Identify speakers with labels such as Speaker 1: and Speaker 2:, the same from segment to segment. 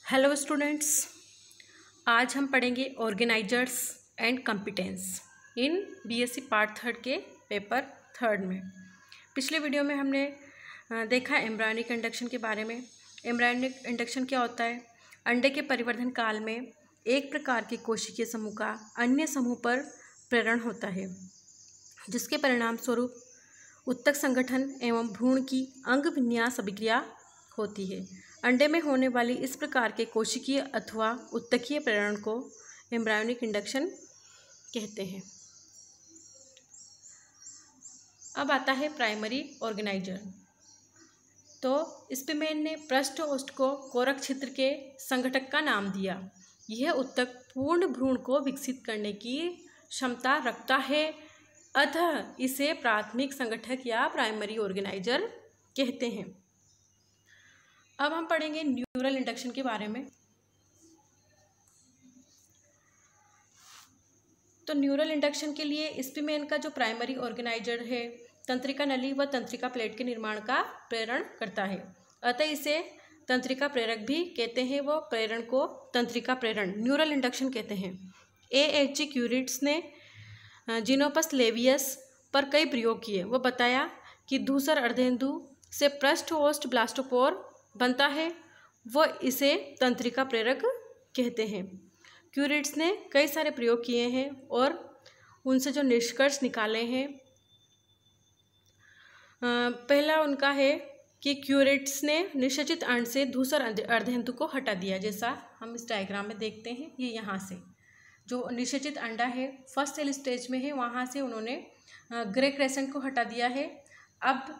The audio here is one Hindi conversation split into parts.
Speaker 1: हेलो स्टूडेंट्स, आज हम पढ़ेंगे organizers and competence in BSc part third के पेपर थर्ड में। पिछले वीडियो में हमने देखा एम्ब्रायोनिक इंडक्शन के बारे में। एम्ब्रायोनिक इंडक्शन क्या होता है? अंडे के परिवर्धन काल में एक प्रकार के कोशिकीय समूह का अन्य समूह पर प्रेरण होता है, जिसके परिणाम स्वरूप उत्तक संगठन एवं भ्रूण की अंग विन्यास अभिक्रिया होती है। अंडे में होने वाली इस प्रकार के कोशिकीय अथवा उत्तकीय प्रेरण को एम्ब्रायोनिक इंडक्शन कहते हैं। अब आता है प्राइमरी ऑर्गेनाइजर। तो स्पिमेन ने पृष्ठ ओष्ठ को कोरक क्षेत्र के संघटक का नाम दिया। यह उत्तक पूर्ण भ्रूण को विकसित करने की क्षमता रखता है, अतः इसे प्राथमिक संगठक या प्राइमरी ऑर्गेनाइजर कहते हैं। अब हम पढ़ेंगे न्यूरल इंडक्शन के बारे में। तो न्यूरल इंडक्शन के लिए स्पिमेन का जो प्राइमरी ऑर्गेनाइजर है, तंत्रिका नली व तंत्रिका प्लेट के निर्माण का प्रेरण करता है, अतः इसे तंत्रिका प्रेरक भी कहते हैं। वो प्रेरण को तंत्रिका प्रेरण न्यूरल इंडक्शन कहते हैं। A.H.G. क्यूरिट्स ने जिनोपस लेवियस पर कई प्रयोग किए। वो बताया कि धूसर अर्धेंदु से पृष्ठ ओष्ठ ब्लास्टोपोर बनता है, वो इसे तंत्रिका प्रेरक कहते हैं। क्यूरिट्स ने कई सारे प्रयोग किए हैं और उनसे जो निष्कर्ष निकाले हैं, पहला उनका है कि क्यूरिट्स ने निषेचित अंड से धूसर अर्धेंदु को हटा दिया। जैसा हम इस डायग्राम में देखते हैं, ये यहाँ से जो निषेचित अंडा है फर्स्ट सेल स्टेज में है, वहाँ से उन्होंने ग्रे क्रेसेंट को हटा दिया है। अब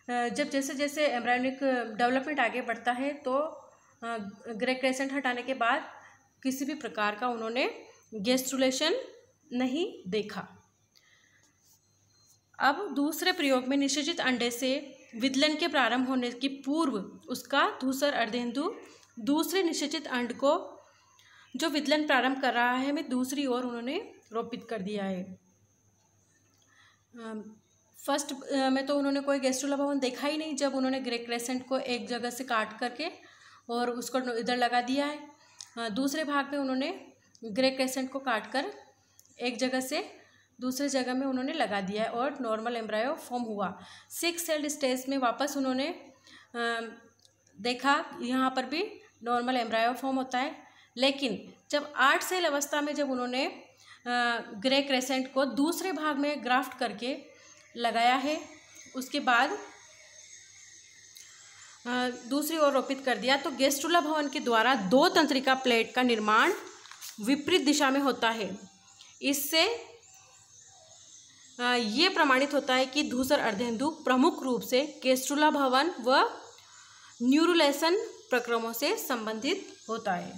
Speaker 1: जब जैसे जैसे एम्ब्रायोनिक डेवलपमेंट आगे बढ़ता है तो ग्रे क्रेसेंट हटाने के बाद किसी भी प्रकार का उन्होंने गैस्ट्रुलेशन नहीं देखा। अब दूसरे प्रयोग में निषेचित अंडे से विदलन के प्रारंभ होने की पूर्व उसका धूसर अर्धेंदु दूसरे निषेचित अंड को जो विदलन प्रारंभ कर रहा है में दूसरी ओर उन्होंने रोपित कर दिया है। फर्स्ट में तो उन्होंने कोई गैस्ट्रुला भवन देखा ही नहीं, जब उन्होंने ग्रे क्रेसेंट को एक जगह से काट करके और उसको इधर लगा दिया है। दूसरे भाग में उन्होंने ग्रे क्रेसेंट को काट कर एक जगह से दूसरे जगह में उन्होंने लगा दिया है और नॉर्मल एम्ब्रायो फॉर्म हुआ। 6 सेल स्टेज में वापस उन्होंने देखा, यहाँ पर भी नॉर्मल एम्ब्रायो फॉर्म होता है। लेकिन जब 8 सेल अवस्था में जब उन्होंने ग्रे क्रेसेंट को दूसरे भाग में ग्राफ्ट करके लगाया है, उसके बाद दूसरी ओर रोपित कर दिया, तो गैस्ट्रुला भवन के द्वारा 2 तंत्रिका प्लेट का निर्माण विपरीत दिशा में होता है। इससे ये प्रमाणित होता है कि धूसर अर्धेंदु प्रमुख रूप से गैस्ट्रुला भवन व न्यूरुलेशन प्रक्रमों से संबंधित होता है।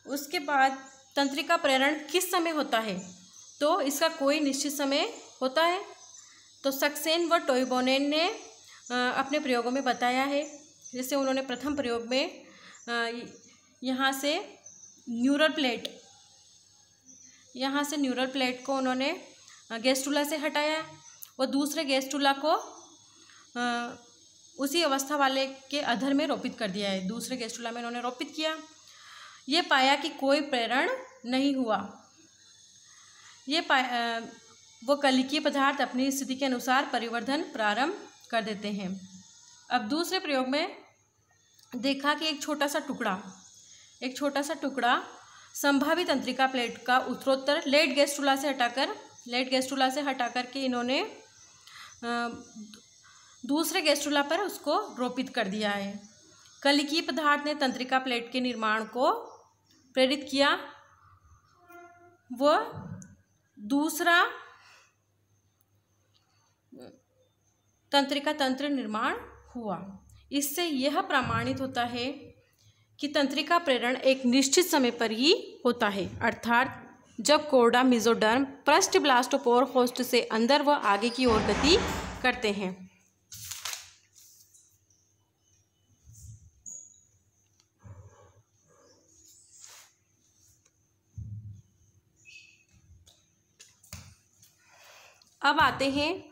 Speaker 1: उसके बाद तंत्रिका प्रेरण किस समय होता है? तो इसका कोई निश्चित समय होता है। तो सक्सेन व टोइबोनेन ने अपने प्रयोगों में बताया है। जैसे उन्होंने प्रथम प्रयोग में यहाँ से न्यूरल प्लेट को उन्होंने गैस्ट्रुला से हटाया और दूसरे गैस्ट्रुला को उसी अवस्था वाले के अधर में रोपित कर दिया है। दूसरे गैस्ट्रुला में उन्होंने रोपित किया। ये पाया कि कोई प्रेरण नहीं हुआ। वो कलिकीय पदार्थ अपनी स्थिति के अनुसार परिवर्धन प्रारंभ कर देते हैं। अब दूसरे प्रयोग में देखा कि एक छोटा सा टुकड़ा संभावित तंत्रिका प्लेट का उत्तरोत्तर लेट गैस्ट्रुला से हटाकर के इन्होंने दूसरे गैस्ट्रुला पर उसको रोपित कर दिया है। कलिकीय पदार्थ ने तंत्रिका प्लेट के निर्माण को प्रेरित किया। वह दूसरा तंत्रिका तंत्र निर्माण हुआ। इससे यह प्रमाणित होता है कि तंत्रिका प्रेरण एक निश्चित समय पर ही होता है, अर्थात जब कोर्डा मेसोडर्म पृष्ठ ब्लास्टोपोर होस्ट से अंदर व आगे की ओर गति करते हैं। अब आते हैं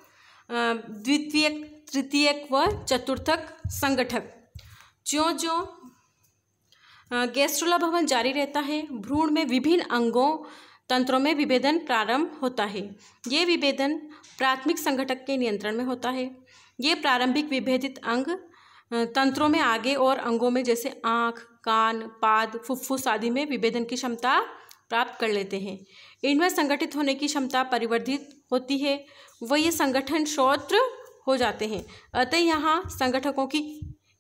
Speaker 1: द्वितीयक तृतीयक व चतुर्थक संगठक। ज्यों ज्यों गैस्ट्रुला भवन जारी रहता है, भ्रूण में विभिन्न अंगों तंत्रों में विभेदन प्रारंभ होता है। ये विभेदन प्राथमिक संगठक के नियंत्रण में होता है। ये प्रारंभिक विभेदित अंग तंत्रों में आगे और अंगों में जैसे आँख, कान, पाद, फुफ्फुस आदि में विभेदन की क्षमता प्राप्त कर लेते हैं। इनमें संगठित होने की क्षमता परिवर्धित होती है, वह ये संगठन श्रोत्र हो जाते हैं। अतः यहाँ संगठकों की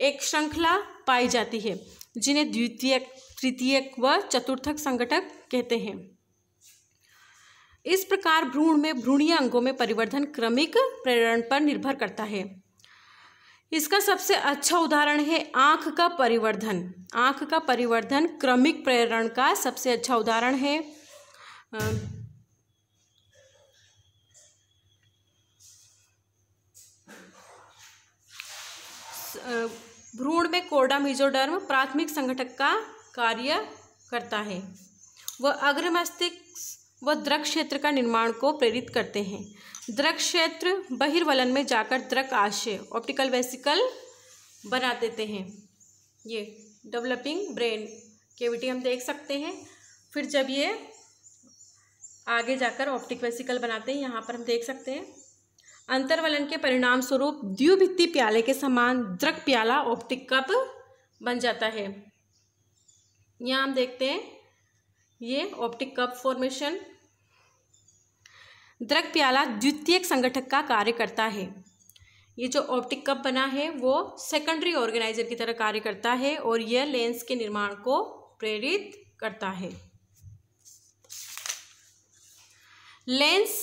Speaker 1: एक श्रृंखला पाई जाती है, जिन्हें द्वितीयक, तृतीयक व चतुर्थक संगठक कहते हैं। इस प्रकार भ्रूण में भ्रूणीय अंगों में परिवर्धन क्रमिक प्रेरण पर निर्भर करता है। इसका सबसे अच्छा उदाहरण है आँख का परिवर्धन। आँख का परिवर्धन क्रमिक प्रेरण का सबसे अच्छा उदाहरण है। भ्रूण में कोर्डा मेसोडर्म प्राथमिक संगठक का कार्य करता है। वह अग्र मस्तिष्क व दृक क्षेत्र का निर्माण को प्रेरित करते हैं। दृक क्षेत्र बहिर्वलन में जाकर दृक आशय ऑप्टिकल वेसिकल बना देते हैं। ये डेवलपिंग ब्रेन कैविटी हम देख सकते हैं। फिर जब ये आगे जाकर ऑप्टिक वेसिकल बनाते हैं, यहाँ पर हम देख सकते हैं अंतर्वलन के परिणाम स्वरूप द्विभित्ति प्याले के समान दृक प्याला ऑप्टिक कप बन जाता है। यहाँ हम देखते हैं ये ऑप्टिक कप फॉर्मेशन। दृक प्याला द्वितीयक संगठक का कार्य करता है। ये जो ऑप्टिक कप बना है वो सेकेंडरी ऑर्गेनाइजर की तरह कार्य करता है और यह लेंस के निर्माण को प्रेरित करता है। लेंस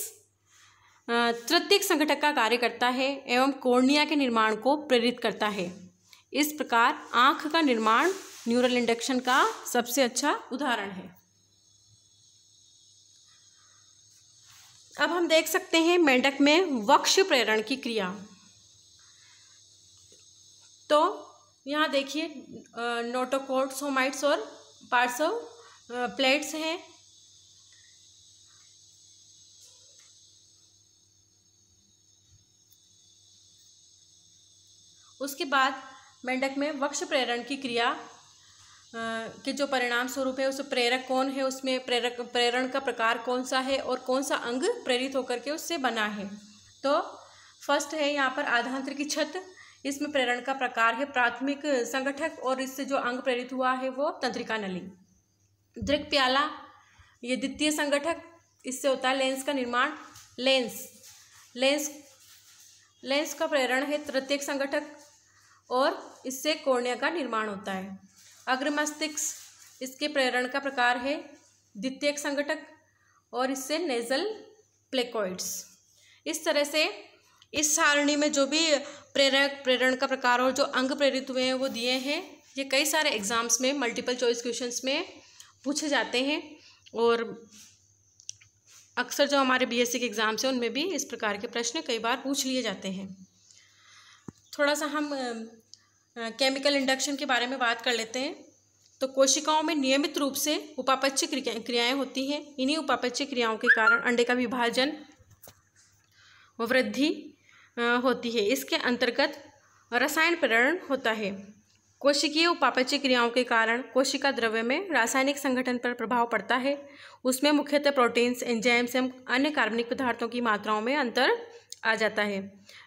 Speaker 1: तृतीयक संगठक का कार्य करता है एवं कॉर्निया के निर्माण को प्रेरित करता है। इस प्रकार आँख का निर्माण न्यूरल इंडक्शन का सबसे अच्छा उदाहरण है। अब हम देख सकते हैं मेंढक में वक्ष प्रेरण की क्रिया। तो यहाँ देखिए नोटोकॉर्ड, सोमाइट्स और पार्ट्स ऑफ प्लेट्स हैं। उसके बाद मेंढक में वक्ष प्रेरण की क्रिया के जो परिणाम स्वरूप है, उस प्रेरक कौन है, उसमें प्रेरण का प्रकार कौन सा है और कौन सा अंग प्रेरित होकर के उससे बना है। तो फर्स्ट है यहाँ पर आधांत्र की छत। इसमें प्रेरण का प्रकार है प्राथमिक संगठक और इससे जो अंग प्रेरित हुआ है वो तंत्रिका नली। दृक प्याला ये द्वितीय संगठक, इससे होता है लेंस का निर्माण। लेंस का प्रेरण है तृतीयक संगठक और इससे कॉर्निया का निर्माण होता है। अग्र मस्तिष्क, इसके प्रेरण का प्रकार है द्वितीयक संगठक और इससे नेजल प्लेकोइड्स। इस तरह से इस सारणी में जो भी प्रेरण का प्रकार और जो अंग प्रेरित हुए हैं वो दिए हैं। ये कई सारे एग्जाम्स में मल्टीपल चॉइस क्वेश्चंस में पूछे जाते हैं और अक्सर जो हमारे बीएससी के एग्ज़ाम्स हैं उनमें भी इस प्रकार के प्रश्न कई बार पूछ लिए जाते हैं। थोड़ा सा हम केमिकल इंडक्शन के बारे में बात कर लेते हैं। तो कोशिकाओं में नियमित रूप से उपापचय क्रियाएं होती हैं। इन्हीं उपापचय क्रियाओं के कारण अंडे का विभाजन व वृद्धि होती है। इसके अंतर्गत रसायन प्रेरण होता है। कोशिकीय उपापचय क्रियाओं के कारण कोशिका द्रव्य में रासायनिक संगठन पर प्रभाव पड़ता है। उसमें मुख्यतः प्रोटीन्स, एंजाइम्स एवं अन्य कार्बनिक पदार्थों की मात्राओं में अंतर आ जाता है।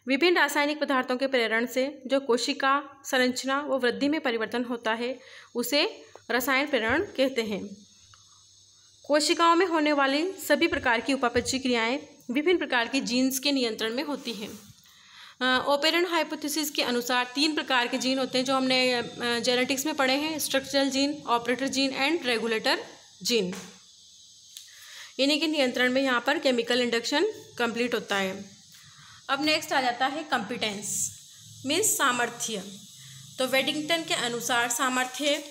Speaker 1: विभिन्न रासायनिक पदार्थों के प्रेरण से जो कोशिका संरचना व वृद्धि में परिवर्तन होता है उसे रसायन प्रेरण कहते हैं। कोशिकाओं में होने वाली सभी प्रकार की उपापचय क्रियाएं विभिन्न प्रकार की जीन्स के नियंत्रण में होती हैं। ओपेरन हाइपोथेसिस के अनुसार 3 प्रकार के जीन होते हैं जो हमने जेनेटिक्स में पढ़े हैं: structural gene, operator gene and regulator gene. इन्हीं के नियंत्रण में यहाँ पर केमिकल इंडक्शन कंप्लीट होता है। अब नेक्स्ट आ जाता है कॉम्पिटेंस मीन्स सामर्थ्य। तो वेडिंगटन के अनुसार सामर्थ्य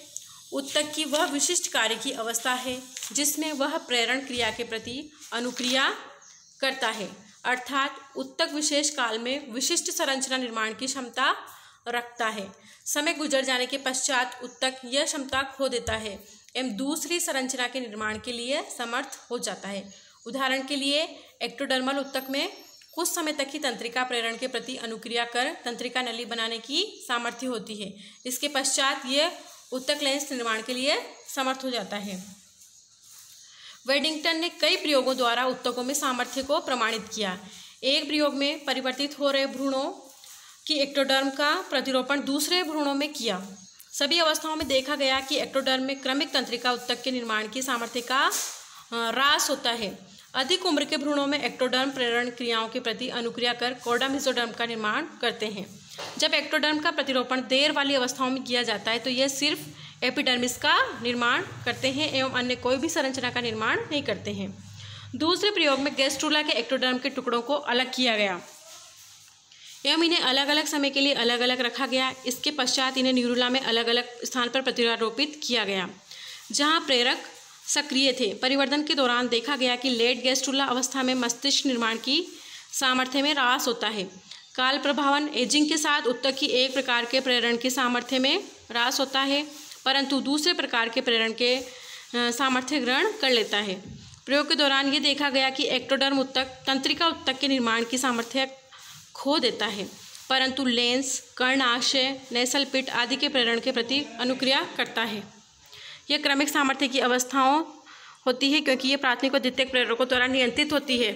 Speaker 1: उत्तक की वह विशिष्ट कार्य की अवस्था है जिसमें वह प्रेरण क्रिया के प्रति अनुक्रिया करता है, अर्थात उत्तक विशेष काल में विशिष्ट संरचना निर्माण की क्षमता रखता है। समय गुजर जाने के पश्चात उत्तक यह क्षमता खो देता है एवं दूसरी संरचना के निर्माण के लिए समर्थ हो जाता है। उदाहरण के लिए एक्टोडर्मल उत्तक में कुछ समय तक ही तंत्रिका प्रेरण के प्रति अनुक्रिया कर तंत्रिका नली बनाने की सामर्थ्य होती है। इसके पश्चात यह उत्तक लेंस निर्माण के लिए समर्थ हो जाता है। वेडिंगटन ने कई प्रयोगों द्वारा उत्तकों में सामर्थ्य को प्रमाणित किया। एक प्रयोग में परिवर्तित हो रहे भ्रूणों की एक्टोडर्म का प्रतिरोपण दूसरे भ्रूणों में किया। सभी अवस्थाओं में देखा गया कि एक्टोडर्म में क्रमिक तंत्रिका उत्तक के निर्माण की सामर्थ्य का ह्रास होता है। अधिक उम्र के भ्रूणों में एक्टोडर्म प्रेरण क्रियाओं के प्रति अनुक्रिया कर कॉर्डा मेसोडर्म का निर्माण करते हैं। जब एक्टोडर्म का प्रतिरोपण देर वाली अवस्थाओं में किया जाता है तो यह सिर्फ एपिडर्मिस का निर्माण करते हैं एवं अन्य कोई भी संरचना का निर्माण नहीं करते हैं। दूसरे प्रयोग में गैस्ट्रुला के एक्टोडर्म के टुकड़ों को अलग किया गया एवं इन्हें अलग अलग समय के लिए अलग अलग रखा गया। इसके पश्चात इन्हें न्यूरुला में अलग अलग स्थान पर प्रत्यारोपित किया गया जहाँ प्रेरक सक्रिय थे। परिवर्तन के दौरान देखा गया कि लेट गैस्ट्रुला अवस्था में मस्तिष्क निर्माण की सामर्थ्य में ह्रास होता है। काल प्रभावन एजिंग के साथ उत्तक की एक प्रकार के प्रेरण के सामर्थ्य में ह्रास होता है, परंतु दूसरे प्रकार के प्रेरण के सामर्थ्य ग्रहण कर लेता है। प्रयोग के दौरान ये देखा गया कि एक्टोडर्म उत्तक तंत्रिका उत्तक के निर्माण की सामर्थ्य खो देता है, परंतु लेंस, कर्णाशय, नेसल पिट आदि के प्रेरण के प्रति अनुक्रिया करता है। यह क्रमिक सामर्थ्य की अवस्थाओं होती है क्योंकि ये प्राथमिक और द्वितीयक प्रेरकों द्वारा नियंत्रित होती है।